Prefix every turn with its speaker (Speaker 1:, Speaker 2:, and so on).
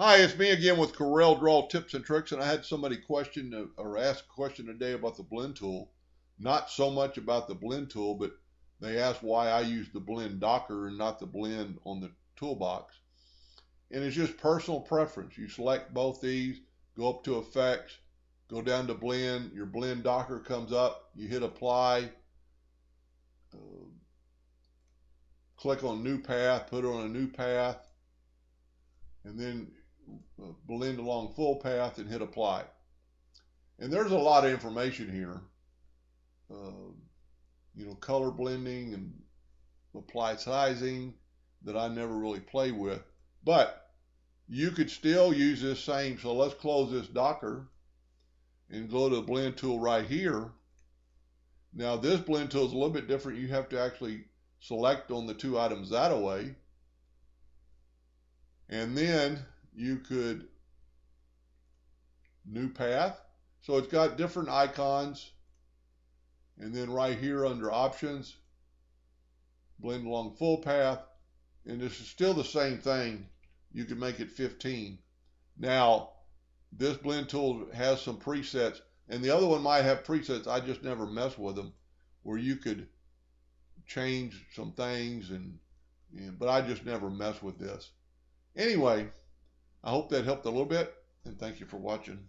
Speaker 1: Hi, it's me again with Corel Draw Tips and Tricks, and I had somebody question or ask a question today about the blend tool. Not so much about the blend tool, but they asked why I use the blend docker and not the blend on the toolbox. And it's just personal preference. You select both these, go up to Effects, go down to Blend, your blend docker comes up, you hit Apply, uh, click on New Path, put it on a new path, and then blend along full path and hit Apply. And there's a lot of information here, uh, color blending and apply sizing that I never really play with. But you could still use this same. So let's close this Docker and go to the blend tool right here. Now this blend tool is a little bit different. You have to actually select on the two items that way. And then you could new path. So it's got different icons. And then right here under options, blend along full path, and this is still the same thing. You can make it 15. Now, this blend tool has some presets, and the other one might have presets. I just never mess with them, where you could change some things, but I just never mess with this. Anyway, I hope that helped a little bit, and thank you for watching.